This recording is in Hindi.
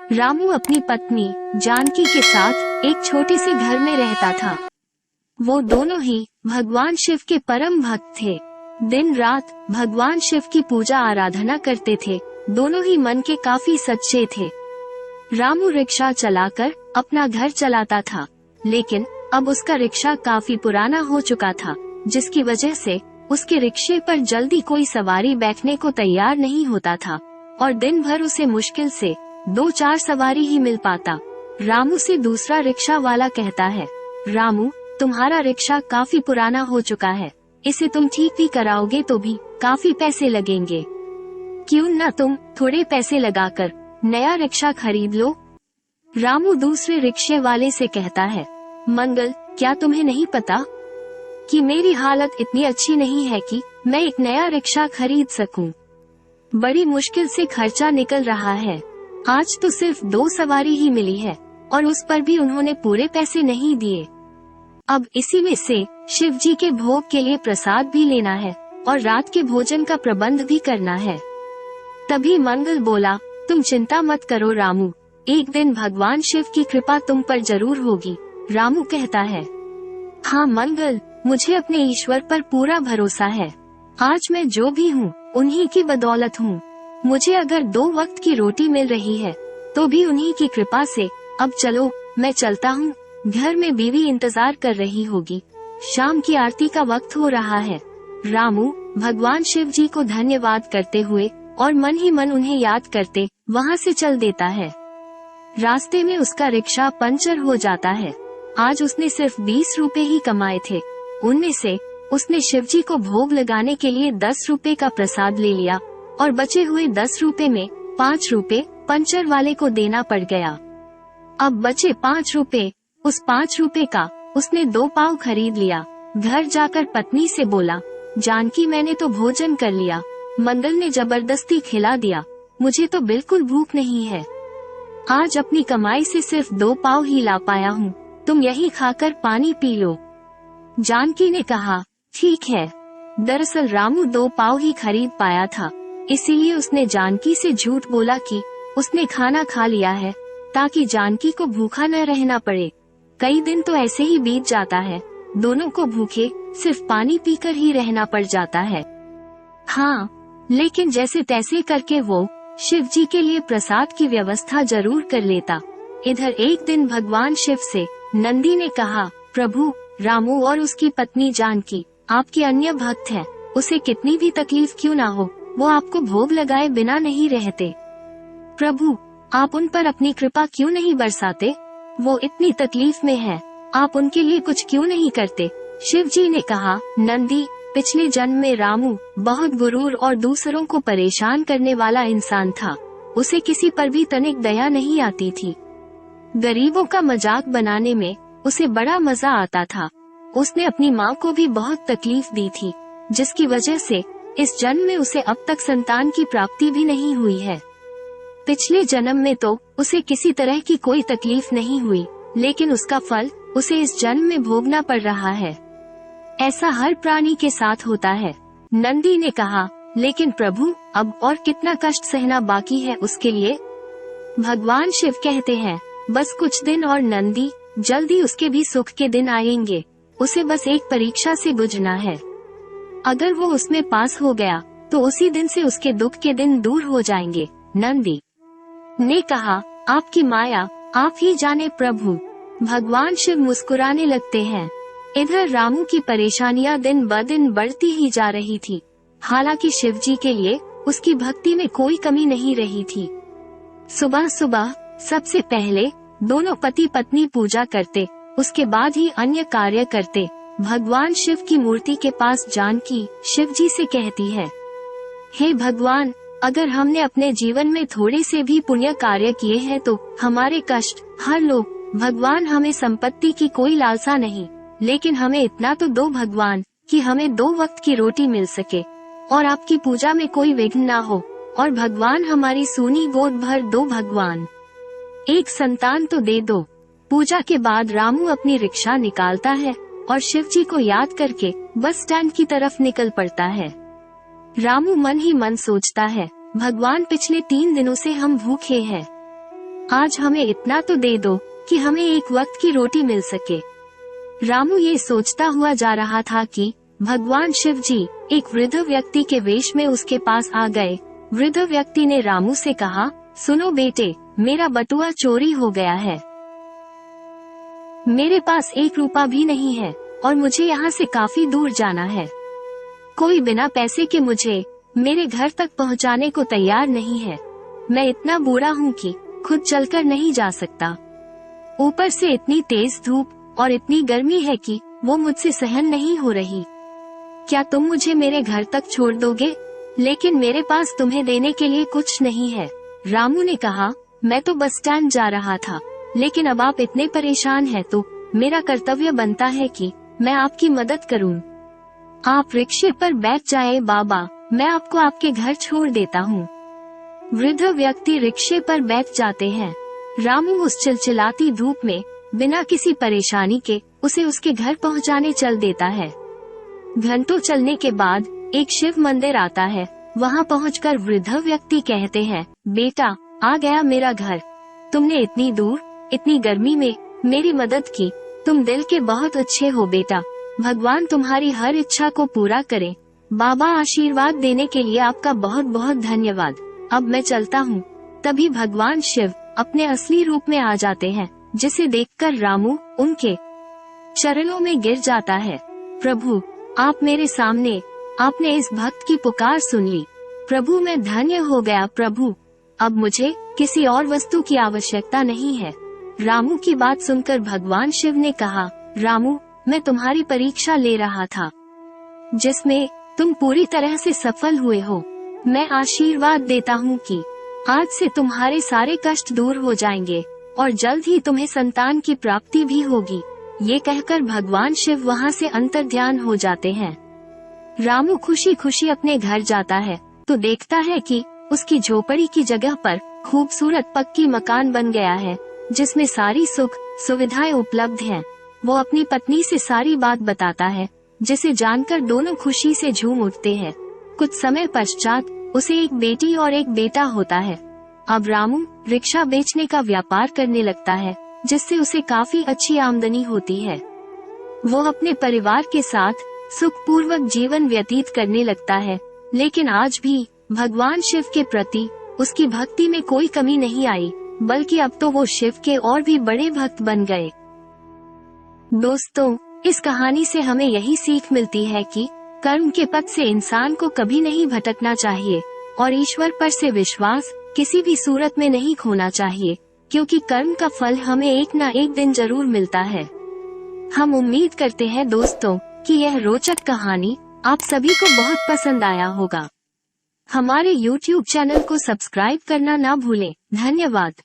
रामू अपनी पत्नी जानकी के साथ एक छोटे से घर में रहता था। वो दोनों ही भगवान शिव के परम भक्त थे। दिन रात भगवान शिव की पूजा आराधना करते थे। दोनों ही मन के काफी सच्चे थे। रामू रिक्शा चलाकर अपना घर चलाता था, लेकिन अब उसका रिक्शा काफी पुराना हो चुका था, जिसकी वजह से उसके रिक्शे पर जल्दी कोई सवारी बैठने को तैयार नहीं होता था और दिन भर उसे मुश्किल से 2-4 सवारी ही मिल पाता। रामू से दूसरा रिक्शा वाला कहता है, रामू, तुम्हारा रिक्शा काफी पुराना हो चुका है, इसे तुम ठीक भी कराओगे तो भी काफी पैसे लगेंगे। क्यों न तुम थोड़े पैसे लगाकर नया रिक्शा खरीद लो। रामू दूसरे रिक्शे वाले से कहता है, मंगल, क्या तुम्हें नहीं पता कि मेरी हालत इतनी अच्छी नहीं है कि मैं एक नया रिक्शा खरीद सकूं। बड़ी मुश्किल से खर्चा निकल रहा है। आज तो सिर्फ 2 सवारी ही मिली है और उस पर भी उन्होंने पूरे पैसे नहीं दिए। अब इसी में से शिव जी के भोग के लिए प्रसाद भी लेना है और रात के भोजन का प्रबंध भी करना है। तभी मंगल बोला, तुम चिंता मत करो रामू, एक दिन भगवान शिव की कृपा तुम पर जरूर होगी। रामू कहता है, हाँ मंगल, मुझे अपने ईश्वर पर पूरा भरोसा है। आज मैं जो भी हूँ उन्हीं की बदौलत हूँ। मुझे अगर 2 वक्त की रोटी मिल रही है तो भी उन्हीं की कृपा से। अब चलो, मैं चलता हूँ। घर में बीवी इंतजार कर रही होगी। शाम की आरती का वक्त हो रहा है। रामू भगवान शिव जी को धन्यवाद करते हुए और मन ही मन उन्हें याद करते वहाँ से चल देता है। रास्ते में उसका रिक्शा पंचर हो जाता है। आज उसने सिर्फ 20 रुपए ही कमाए थे। उनमें से उसने शिव जी को भोग लगाने के लिए 10 रुपए का प्रसाद ले लिया और बचे हुए 10 रुपए में 5 रुपए पंचर वाले को देना पड़ गया। अब बचे 5 रुपए, उस 5 रुपए का उसने 2 पाव खरीद लिया। घर जाकर पत्नी से बोला, जानकी, मैंने तो भोजन कर लिया, मंगल ने जबरदस्ती खिला दिया, मुझे तो बिल्कुल भूख नहीं है। आज अपनी कमाई से सिर्फ 2 पाव ही ला पाया हूँ, तुम यही खाकर पानी पी लो। जानकी ने कहा, ठीक है। दरअसल रामू 2 पाव ही खरीद पाया था, इसीलिए उसने जानकी से झूठ बोला कि उसने खाना खा लिया है, ताकि जानकी को भूखा न रहना पड़े। कई दिन तो ऐसे ही बीत जाता है, दोनों को भूखे सिर्फ पानी पीकर ही रहना पड़ जाता है। हाँ, लेकिन जैसे तैसे करके वो शिव जी के लिए प्रसाद की व्यवस्था जरूर कर लेता। इधर एक दिन भगवान शिव से नंदी ने कहा, प्रभु, रामू और उसकी पत्नी जानकी आपके अन्य भक्त हैं, उसे कितनी भी तकलीफ क्यों ना हो, वो आपको भोग लगाए बिना नहीं रहते। प्रभु, आप उन पर अपनी कृपा क्यों नहीं बरसाते? वो इतनी तकलीफ में है, आप उनके लिए कुछ क्यों नहीं करते? शिव जी ने कहा, नंदी, पिछले जन्म में रामू बहुत गुरूर और दूसरों को परेशान करने वाला इंसान था। उसे किसी पर भी तनिक दया नहीं आती थी। गरीबों का मजाक बनाने में उसे बड़ा मजा आता था। उसने अपनी माँ को भी बहुत तकलीफ दी थी, जिसकी वजह से इस जन्म में उसे अब तक संतान की प्राप्ति भी नहीं हुई है। पिछले जन्म में तो उसे किसी तरह की कोई तकलीफ नहीं हुई, लेकिन उसका फल उसे इस जन्म में भोगना पड़ रहा है। ऐसा हर प्राणी के साथ होता है। नंदी ने कहा, लेकिन प्रभु, अब और कितना कष्ट सहना बाकी है उसके लिए? भगवान शिव कहते हैं, बस कुछ दिन और नंदी, जल्दी उसके भी सुख के दिन आएंगे। उसे बस एक परीक्षा से गुजरना है। अगर वो उसमें पास हो गया तो उसी दिन से उसके दुख के दिन दूर हो जाएंगे। नंदी ने कहा, आपकी माया आप ही जाने प्रभु। भगवान शिव मुस्कुराने लगते हैं। इधर रामू की परेशानियां दिन ब दिन बढ़ती ही जा रही थी। हालांकि शिव जी के लिए उसकी भक्ति में कोई कमी नहीं रही थी। सुबह सुबह सबसे पहले दोनों पति पत्नी पूजा करते, उसके बाद ही अन्य कार्य करते। भगवान शिव की मूर्ति के पास जानकी शिव जी से कहती है, हे भगवान, अगर हमने अपने जीवन में थोड़े से भी पुण्य कार्य किए हैं तो हमारे कष्ट हर लो। भगवान, हमें संपत्ति की कोई लालसा नहीं, लेकिन हमें इतना तो दो भगवान कि हमें 2 वक्त की रोटी मिल सके और आपकी पूजा में कोई विघ्न ना हो। और भगवान, हमारी सूनी गोद भर दो भगवान, एक संतान तो दे दो। पूजा के बाद रामू अपनी रिक्शा निकालता है और शिव जी को याद करके बस स्टैंड की तरफ निकल पड़ता है। रामू मन ही मन सोचता है, भगवान, पिछले 3 दिनों से हम भूखे हैं। आज हमें इतना तो दे दो कि हमें एक वक्त की रोटी मिल सके। रामू ये सोचता हुआ जा रहा था कि भगवान शिव जी एक वृद्ध व्यक्ति के वेश में उसके पास आ गए। वृद्ध व्यक्ति ने रामू से कहा, सुनो बेटे, मेरा बटुआ चोरी हो गया है। मेरे पास 1 रुपया भी नहीं है और मुझे यहाँ से काफी दूर जाना है। कोई बिना पैसे के मुझे मेरे घर तक पहुँचाने को तैयार नहीं है। मैं इतना बूढ़ा हूँ कि खुद चलकर नहीं जा सकता। ऊपर से इतनी तेज धूप और इतनी गर्मी है कि वो मुझसे सहन नहीं हो रही। क्या तुम मुझे मेरे घर तक छोड़ दोगे? लेकिन मेरे पास तुम्हें देने के लिए कुछ नहीं है। रामू ने कहा, मैं तो बस स्टैंड जा रहा था, लेकिन अब आप इतने परेशान हैं तो मेरा कर्तव्य बनता है कि मैं आपकी मदद करूं। आप रिक्शे पर बैठ जाए बाबा, मैं आपको आपके घर छोड़ देता हूं। वृद्ध व्यक्ति रिक्शे पर बैठ जाते हैं। रामू उस चिलचिलाती धूप में बिना किसी परेशानी के उसे उसके घर पहुंचाने चल देता है। घंटों चलने के बाद एक शिव मंदिर आता है। वहां पहुंचकर वृद्ध व्यक्ति कहते हैं, बेटा, आ गया मेरा घर। तुमने इतनी दूर इतनी गर्मी में मेरी मदद की। तुम दिल के बहुत अच्छे हो बेटा। भगवान तुम्हारी हर इच्छा को पूरा करे। बाबा, आशीर्वाद देने के लिए आपका बहुत बहुत धन्यवाद। अब मैं चलता हूँ। तभी भगवान शिव अपने असली रूप में आ जाते हैं, जिसे देखकर रामू उनके चरणों में गिर जाता है। प्रभु, आप मेरे सामने, आपने इस भक्त की पुकार सुन ली। प्रभु, मैं धन्य हो गया प्रभु। अब मुझे किसी और वस्तु की आवश्यकता नहीं है। रामू की बात सुनकर भगवान शिव ने कहा, रामू, मैं तुम्हारी परीक्षा ले रहा था, जिसमें तुम पूरी तरह से सफल हुए हो। मैं आशीर्वाद देता हूँ कि आज से तुम्हारे सारे कष्ट दूर हो जाएंगे और जल्द ही तुम्हें संतान की प्राप्ति भी होगी। ये कहकर भगवान शिव वहाँ से अंतर्ध्यान हो जाते हैं। रामू खुशी खुशी अपने घर जाता है तो देखता है कि उसकी झोपड़ी की जगह पर खूबसूरत पक्की मकान बन गया है, जिसमें सारी सुख सुविधाएं उपलब्ध हैं। वो अपनी पत्नी से सारी बात बताता है, जिसे जानकर दोनों खुशी से झूम उठते हैं। कुछ समय पश्चात उसे एक बेटी और एक बेटा होता है। अब रामू रिक्शा बेचने का व्यापार करने लगता है, जिससे उसे काफी अच्छी आमदनी होती है। वो अपने परिवार के साथ सुखपूर्वक जीवन व्यतीत करने लगता है। लेकिन आज भी भगवान शिव के प्रति उसकी भक्ति में कोई कमी नहीं आई, बल्कि अब तो वो शिव के और भी बड़े भक्त बन गए। दोस्तों, इस कहानी से हमें यही सीख मिलती है कि कर्म के पथ से इंसान को कभी नहीं भटकना चाहिए और ईश्वर पर से विश्वास किसी भी सूरत में नहीं खोना चाहिए, क्योंकि कर्म का फल हमें एक न एक दिन जरूर मिलता है। हम उम्मीद करते हैं दोस्तों कि यह रोचक कहानी आप सभी को बहुत पसंद आया होगा। हमारे YouTube चैनल को सब्सक्राइब करना ना भूलें। धन्यवाद।